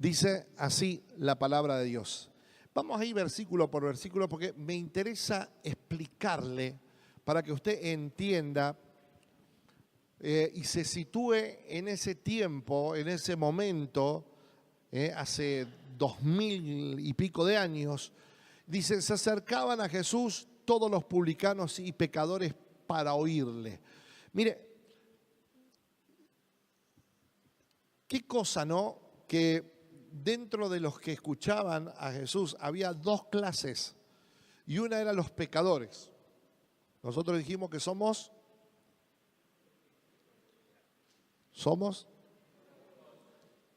Dice así la palabra de Dios. Vamos a ir versículo por versículo porque me interesa explicarle para que usted entienda y se sitúe en ese tiempo, en ese momento, hace 2000 y pico de años. Dice, se acercaban a Jesús todos los publicanos y pecadores para oírle. Mire, qué cosa, ¿no? Que dentro de los que escuchaban a Jesús había dos clases y una era los pecadores. Nosotros dijimos que somos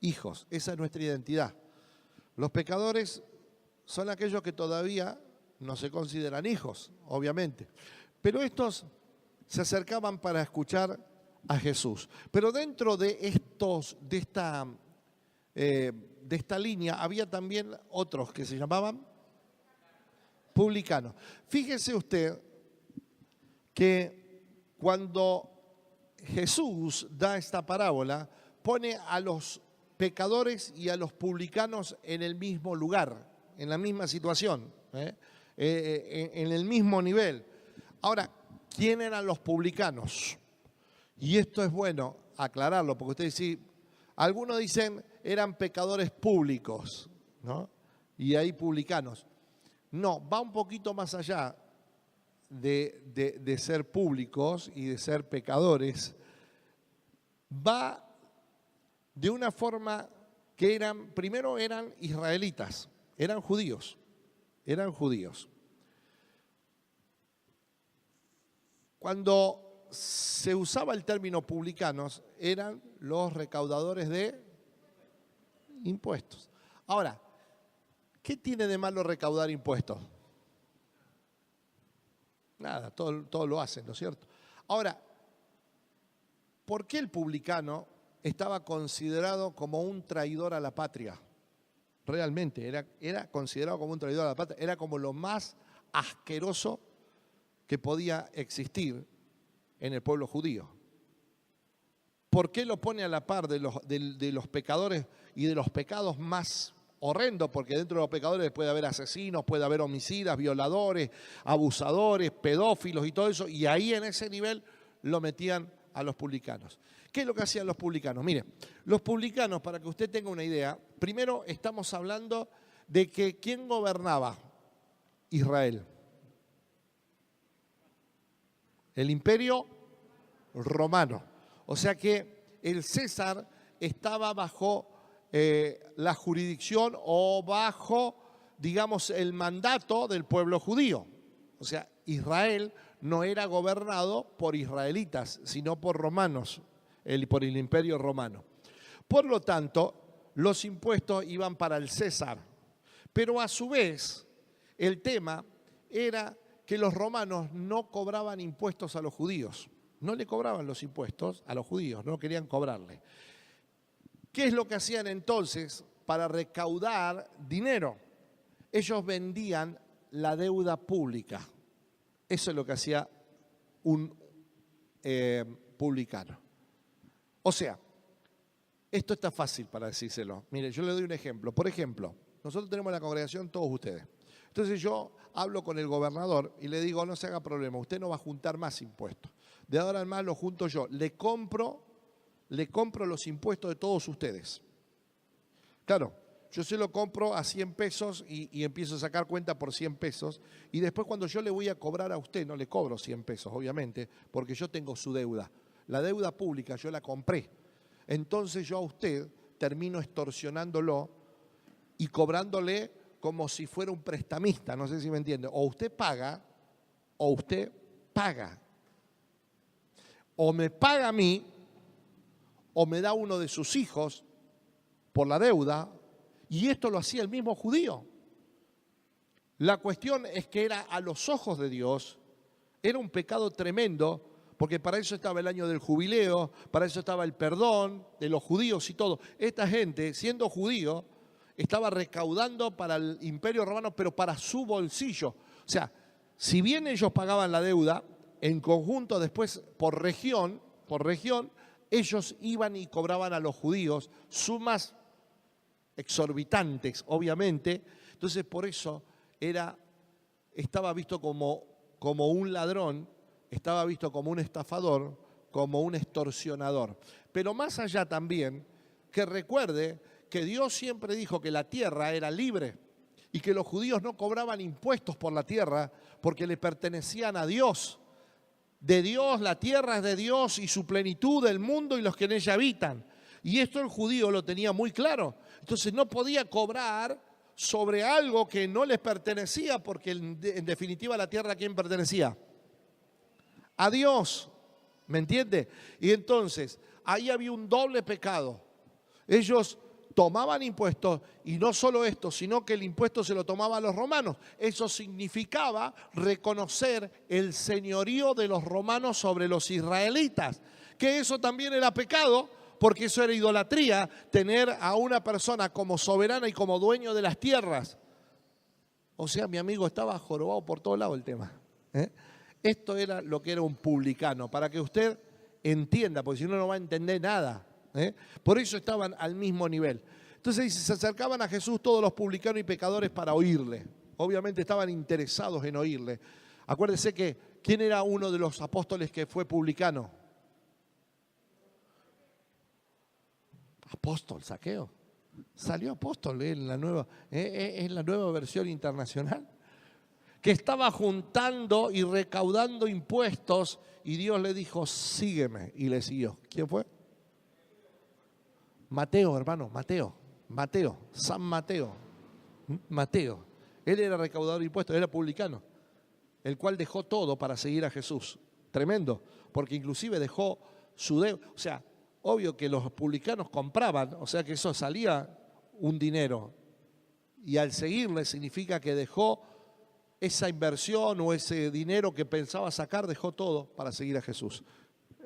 hijos, esa es nuestra identidad. Los pecadores son aquellos que todavía no se consideran hijos, obviamente. Pero estos se acercaban para escuchar a Jesús. Pero dentro de esta línea había también otros que se llamaban publicanos. Fíjese usted que cuando Jesús da esta parábola, pone a los pecadores y a los publicanos en el mismo lugar, en la misma situación, en el mismo nivel. Ahora, ¿quién eran los publicanos? Y esto es bueno aclararlo, porque ustedes sí, algunos dicen eran pecadores públicos, ¿no? Y hay publicanos. No, va un poquito más allá de ser públicos y de ser pecadores. Va de una forma que primero eran israelitas, eran judíos. Cuando se usaba el término publicanos, eran los recaudadores de impuestos. Ahora, ¿qué tiene de malo recaudar impuestos? Nada, todo lo hacen, ¿no es cierto? Ahora, ¿por qué el publicano estaba considerado como un traidor a la patria? Realmente, era considerado como un traidor a la patria, era como lo más asqueroso que podía existir en el pueblo judío. ¿Por qué lo pone a la par de los pecadores y de los pecados más horrendos? Porque dentro de los pecadores puede haber asesinos, puede haber homicidas, violadores, abusadores, pedófilos y todo eso. Y ahí en ese nivel lo metían a los publicanos. ¿Qué es lo que hacían los publicanos? Mire, los publicanos, para que usted tenga una idea, primero estamos hablando de que ¿quién gobernaba Israel? El Imperio Romano. O sea que el César estaba bajo la jurisdicción o bajo, digamos, el mandato del pueblo judío. O sea, Israel no era gobernado por israelitas, sino por romanos, por el Imperio Romano. Por lo tanto, los impuestos iban para el César. Pero a su vez, el tema era que los romanos no cobraban impuestos a los judíos. No le cobraban los impuestos a los judíos, no querían cobrarle. ¿Qué es lo que hacían entonces para recaudar dinero? Ellos vendían la deuda pública. Eso es lo que hacía un publicano. O sea, esto está fácil para decírselo. Mire, yo le doy un ejemplo. Por ejemplo, nosotros tenemos en la congregación todos ustedes. Entonces yo hablo con el gobernador y le digo, no se haga problema, usted no va a juntar más impuestos. De ahora en más lo junto yo. Le compro los impuestos de todos ustedes. Claro, yo se lo compro a 100 pesos y empiezo a sacar cuenta por 100 pesos. Y después cuando yo le voy a cobrar a usted, no le cobro 100 pesos, obviamente, porque yo tengo su deuda. La deuda pública yo la compré. Entonces yo a usted termino extorsionándolo y cobrándole como si fuera un prestamista, no sé si me entiende. O usted paga, o usted paga. O me paga a mí, o me da uno de sus hijos por la deuda, y esto lo hacía el mismo judío. La cuestión es que era a los ojos de Dios, era un pecado tremendo, porque para eso estaba el año del jubileo, para eso estaba el perdón de los judíos y todo. Esta gente, siendo judío, estaba recaudando para el Imperio Romano, pero para su bolsillo. O sea, si bien ellos pagaban la deuda, en conjunto después por región, ellos iban y cobraban a los judíos sumas exorbitantes, obviamente. Entonces, por eso estaba visto como un ladrón, estaba visto como un estafador, como un extorsionador. Pero más allá también, que recuerde que Dios siempre dijo que la tierra era libre y que los judíos no cobraban impuestos por la tierra porque le pertenecían a Dios. De Dios, la tierra es de Dios y su plenitud, el mundo y los que en ella habitan. Y esto el judío lo tenía muy claro. Entonces no podía cobrar sobre algo que no les pertenecía, porque en definitiva la tierra ¿a quién pertenecía? A Dios, ¿me entiende? Y entonces ahí había un doble pecado. Ellos tomaban impuestos y no solo esto, sino que el impuesto se lo tomaban los romanos. Eso significaba reconocer el señorío de los romanos sobre los israelitas, que eso también era pecado, porque eso era idolatría, tener a una persona como soberana y como dueño de las tierras. O sea, mi amigo, estaba jorobado por todos lados el tema. Esto era lo que era un publicano, para que usted entienda, porque si no, no va a entender nada. Por eso estaban al mismo nivel. Entonces dice, se acercaban a Jesús todos los publicanos y pecadores para oírle. Obviamente estaban interesados en oírle. Acuérdese que, ¿quién era uno de los apóstoles que fue publicano? Apóstol, Zaqueo. Salió apóstol en la nueva versión internacional. Que estaba juntando y recaudando impuestos y Dios le dijo, sígueme. Y le siguió. ¿Quién fue? Mateo, hermano, Mateo, San Mateo. Mateo. Él era recaudador de impuestos, era publicano, el cual dejó todo para seguir a Jesús. Tremendo, porque inclusive dejó su deuda. O sea, obvio que los publicanos compraban, o sea que eso salía un dinero. Y al seguirle significa que dejó esa inversión o ese dinero que pensaba sacar, dejó todo para seguir a Jesús.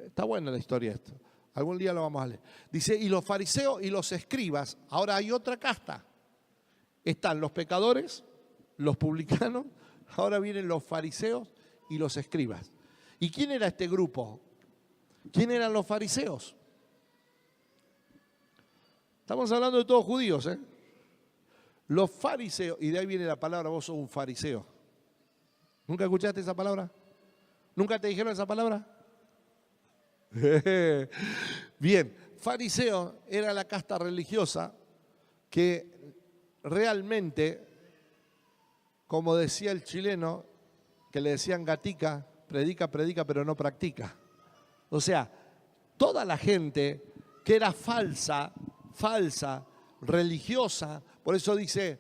Está buena la historia esto. Algún día lo vamos a leer. Dice, y los fariseos y los escribas, ahora hay otra casta. Están los pecadores, los publicanos, ahora vienen los fariseos y los escribas. ¿Y quién era este grupo? ¿Quién eran los fariseos? Estamos hablando de todos judíos, ¿eh? Los fariseos, y de ahí viene la palabra, vos sos un fariseo. ¿Nunca escuchaste esa palabra? ¿Nunca te dijeron esa palabra? Bien, fariseo era la casta religiosa que realmente, como decía el chileno, que le decían gatica, predica, pero no practica. O sea, toda la gente que era falsa, religiosa, por eso dice,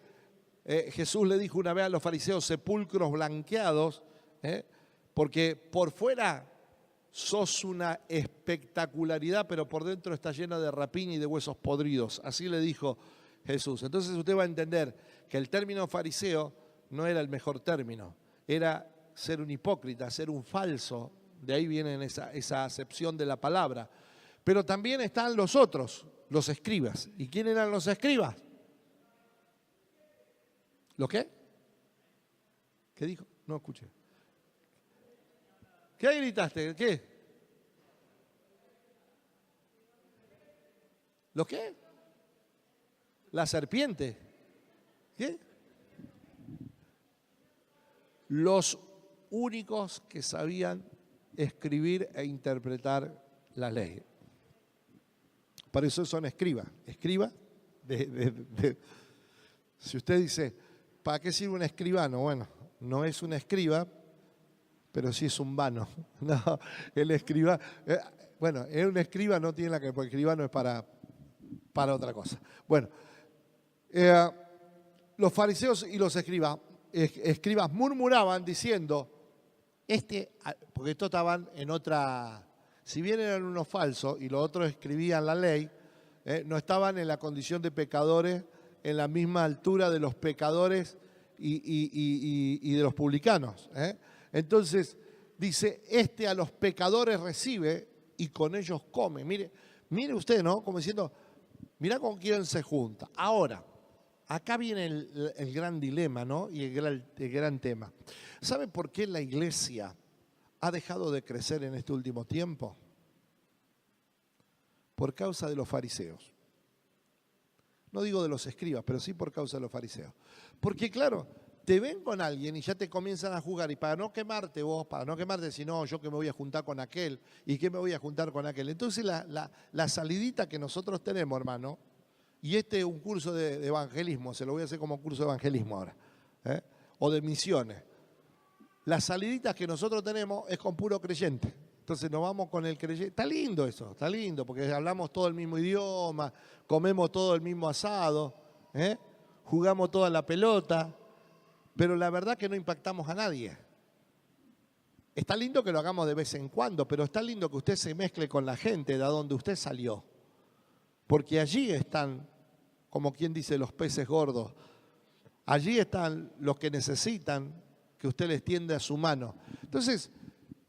Jesús le dijo una vez a los fariseos, sepulcros blanqueados, porque por fuera sos una espectacularidad, pero por dentro está llena de rapiña y de huesos podridos. Así le dijo Jesús. Entonces usted va a entender que el término fariseo no era el mejor término, era ser un hipócrita, ser un falso. De ahí viene esa acepción de la palabra. Pero también están los otros, los escribas. ¿Y quién eran los escribas? ¿Lo qué? ¿Qué dijo? No escuché. ¿Qué gritaste? ¿Qué? ¿Lo qué? La serpiente. ¿Qué? Los únicos que sabían escribir e interpretar la ley. Por eso son escribas. Escriba Si usted dice, ¿para qué sirve un escribano? Bueno, no es un escriba, pero sí es un vano. No, el escriba, bueno, es un escriba, no tiene la que, porque el escribano es para otra cosa. Bueno, los fariseos y los escribas murmuraban diciendo, porque estos estaban en otra, si bien eran unos falsos y los otros escribían la ley, no estaban en la condición de pecadores en la misma altura de los pecadores y de los publicanos. Entonces, dice, a los pecadores recibe y con ellos come. Mire usted, ¿no? Como diciendo, mira con quién se junta. Ahora, acá viene el gran dilema, ¿no? Y el gran tema. ¿Sabe por qué la iglesia ha dejado de crecer en este último tiempo? Por causa de los fariseos. No digo de los escribas, pero sí por causa de los fariseos. Porque claro, te ven con alguien y ya te comienzan a jugar. Y para no quemarte vos, para no quemarte, si no, yo que me voy a juntar con aquel, ¿y qué me voy a juntar con aquel? Entonces la salidita que nosotros tenemos, hermano, y este es un curso de evangelismo, se lo voy a hacer como curso de evangelismo ahora, o de misiones. Las saliditas que nosotros tenemos es con puro creyente. Entonces nos vamos con el creyente. Está lindo eso, está lindo, porque hablamos todo el mismo idioma, comemos todo el mismo asado, jugamos toda la pelota, pero la verdad que no impactamos a nadie. Está lindo que lo hagamos de vez en cuando, pero está lindo que usted se mezcle con la gente de donde usted salió. Porque allí están, como quien dice, los peces gordos. Allí están los que necesitan que usted les tienda su mano. Entonces,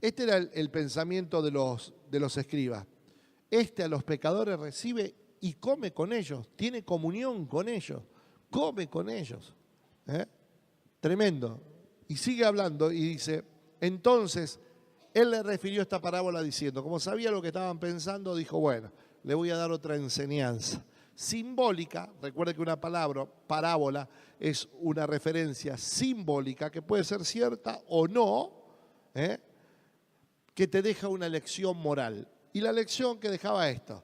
este era el pensamiento de los escribas. A los pecadores recibe y come con ellos, tiene comunión con ellos, come con ellos. Tremendo. Y sigue hablando y dice, entonces, él le refirió esta parábola diciendo, como sabía lo que estaban pensando, dijo, bueno, le voy a dar otra enseñanza. Simbólica, recuerde que una palabra, parábola, es una referencia simbólica que puede ser cierta o no, que te deja una lección moral. Y la lección que dejaba esto: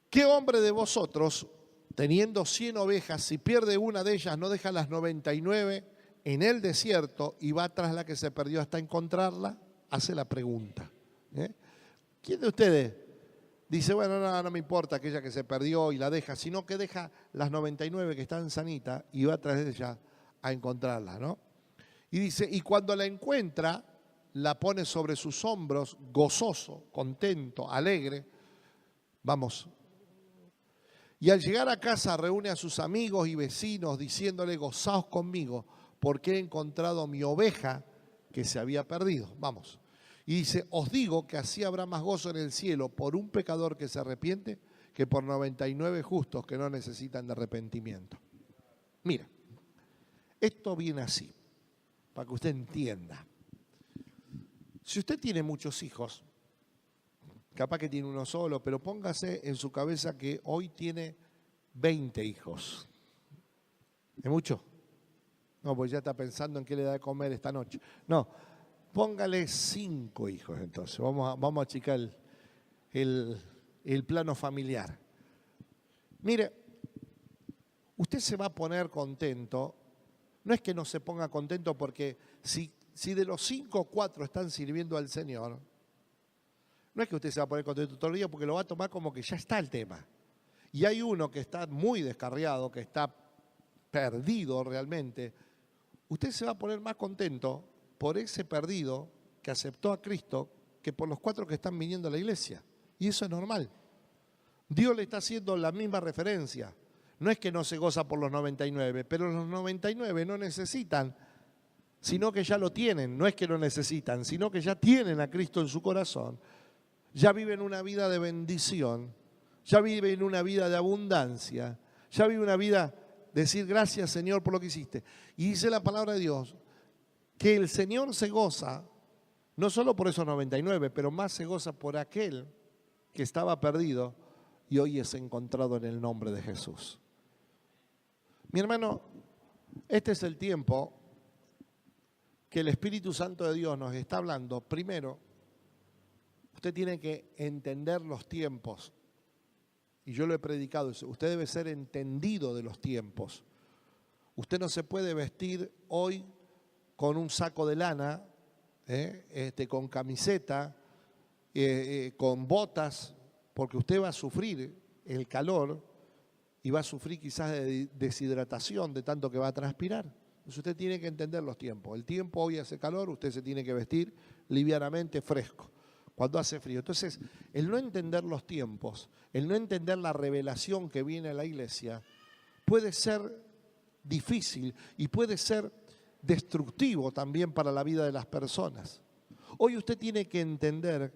¿qué hombre de vosotros, teniendo 100 ovejas, si pierde una de ellas, no deja las 99 en el desierto y va tras la que se perdió hasta encontrarla? Hace la pregunta. ¿Quién de ustedes dice, bueno, no me importa aquella que se perdió y la deja, sino que deja las 99 que están sanitas y va tras ella a encontrarla, ¿no? Y dice, y cuando la encuentra, la pone sobre sus hombros, gozoso, contento, alegre. Vamos. Y al llegar a casa reúne a sus amigos y vecinos diciéndole, gozaos conmigo, porque he encontrado mi oveja que se había perdido. Vamos. Y dice, os digo que así habrá más gozo en el cielo por un pecador que se arrepiente que por 99 justos que no necesitan de arrepentimiento. Mira, esto viene así, para que usted entienda. Si usted tiene muchos hijos, capaz que tiene uno solo, pero póngase en su cabeza que hoy tiene 20 hijos. ¿Es mucho? No, pues ya está pensando en qué le da de comer esta noche. No, póngale 5 hijos entonces. Vamos a achicar el plano familiar. Mire, usted se va a poner contento. No es que no se ponga contento porque si de los 5, 4 están sirviendo al Señor, no es que usted se va a poner contento todo el día porque lo va a tomar como que ya está el tema. Y hay uno que está muy descarriado, que está perdido realmente. Usted se va a poner más contento por ese perdido que aceptó a Cristo que por los 4 que están viniendo a la iglesia. Y eso es normal. Dios le está haciendo la misma referencia. No es que no se goza por los 99, pero los 99 no necesitan, sino que ya lo tienen. No es que lo necesitan, sino que ya tienen a Cristo en su corazón. Ya viven una vida de bendición, ya viven una vida de abundancia, ya viven una vida de decir gracias Señor por lo que hiciste. Y dice la palabra de Dios que el Señor se goza, no solo por esos 99, pero más se goza por aquel que estaba perdido y hoy es encontrado en el nombre de Jesús. Mi hermano, este es el tiempo que el Espíritu Santo de Dios nos está hablando. Primero, usted tiene que entender los tiempos. Y yo lo he predicado, usted debe ser entendido de los tiempos. Usted no se puede vestir hoy con un saco de lana, con camiseta, con botas, porque usted va a sufrir el calor y va a sufrir quizás de deshidratación de tanto que va a transpirar. Entonces usted tiene que entender los tiempos. El tiempo hoy hace calor, usted se tiene que vestir livianamente fresco. Cuando hace frío. Entonces, el no entender los tiempos, el no entender la revelación que viene a la iglesia, puede ser difícil y puede ser destructivo también para la vida de las personas. Hoy usted tiene que entender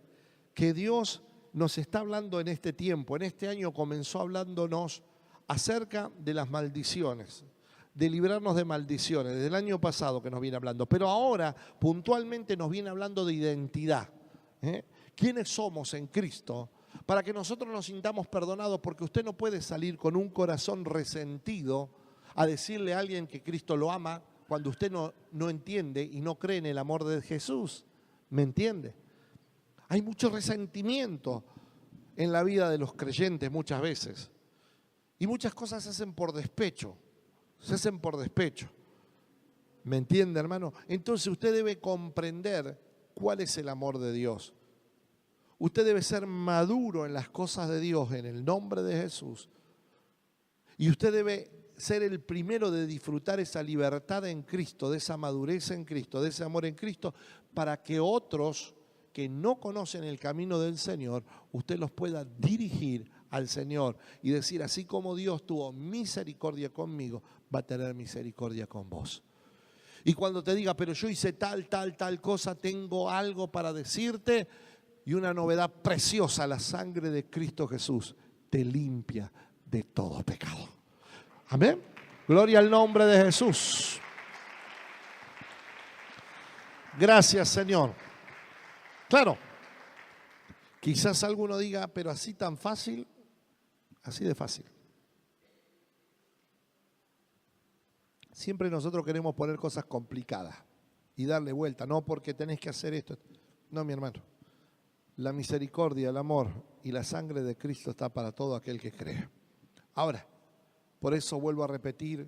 que Dios nos está hablando en este tiempo. En este año comenzó hablándonos acerca de las maldiciones, de librarnos de maldiciones, desde el año pasado que nos viene hablando. Pero ahora puntualmente nos viene hablando de identidad. ¿Quiénes somos en Cristo? para que nosotros nos sintamos perdonados, porque usted no puede salir con un corazón resentido a decirle a alguien que Cristo lo ama cuando usted no entiende y no cree en el amor de Jesús. ¿Me entiende? Hay mucho resentimiento en la vida de los creyentes muchas veces. Y muchas cosas se hacen por despecho. Se hacen por despecho. ¿Me entiende, hermano? Entonces usted debe comprender cuál es el amor de Dios. Usted debe ser maduro en las cosas de Dios en el nombre de Jesús. Y usted debe ser el primero de disfrutar esa libertad en Cristo, de esa madurez en Cristo, de ese amor en Cristo, para que otros que no conocen el camino del Señor, usted los pueda dirigir al Señor y decir, así como Dios tuvo misericordia conmigo, va a tener misericordia con vos. Y cuando te diga, pero yo hice tal cosa, tengo algo para decirte, y una novedad preciosa, la sangre de Cristo Jesús te limpia de todo pecado. Amén. Gloria al nombre de Jesús. Gracias, Señor. Claro, quizás alguno diga, pero así tan fácil, así de fácil. Siempre nosotros queremos poner cosas complicadas y darle vuelta, no porque tenés que hacer esto. No, mi hermano. La misericordia, el amor y la sangre de Cristo está para todo aquel que cree. Ahora, por eso vuelvo a repetir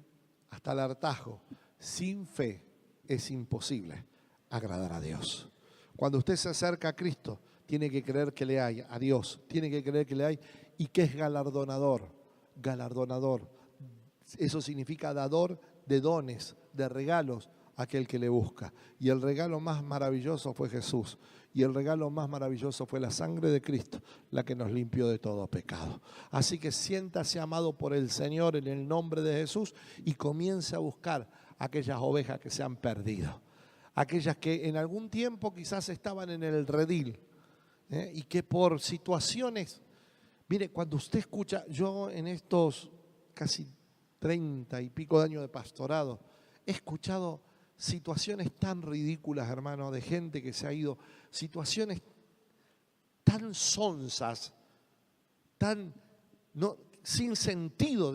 hasta el hartazgo, sin fe es imposible agradar a Dios. Cuando usted se acerca a Cristo, tiene que creer que le hay, a Dios, tiene que creer que le hay y que es galardonador, galardonador. Eso significa dador de dones, de regalos a aquel que le busca. Y el regalo más maravilloso fue Jesús. Y el regalo más maravilloso fue la sangre de Cristo, la que nos limpió de todo pecado. Así que siéntase amado por el Señor en el nombre de Jesús y comience a buscar aquellas ovejas que se han perdido. Aquellas que en algún tiempo quizás estaban en el redil y que por situaciones, mire, cuando usted escucha, yo en estos casi 30 y pico de años de pastorado, he escuchado situaciones tan ridículas, hermano, de gente que se ha ido, situaciones tan sonsas, tan sin sentido,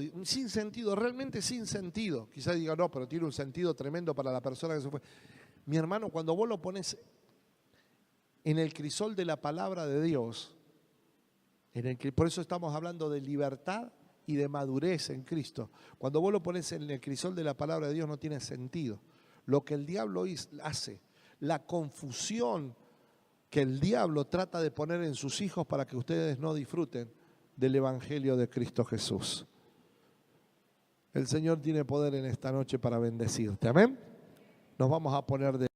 realmente sin sentido. Quizás diga, no, pero tiene un sentido tremendo para la persona que se fue. Mi hermano, cuando vos lo pones en el crisol de la palabra de Dios, por eso estamos hablando de libertad y de madurez en Cristo. Cuando vos lo pones en el crisol de la palabra de Dios no tiene sentido. Lo que el diablo hace, la confusión que el diablo trata de poner en sus hijos para que ustedes no disfruten del evangelio de Cristo Jesús. El Señor tiene poder en esta noche para bendecirte. Amén. Nos vamos a poner de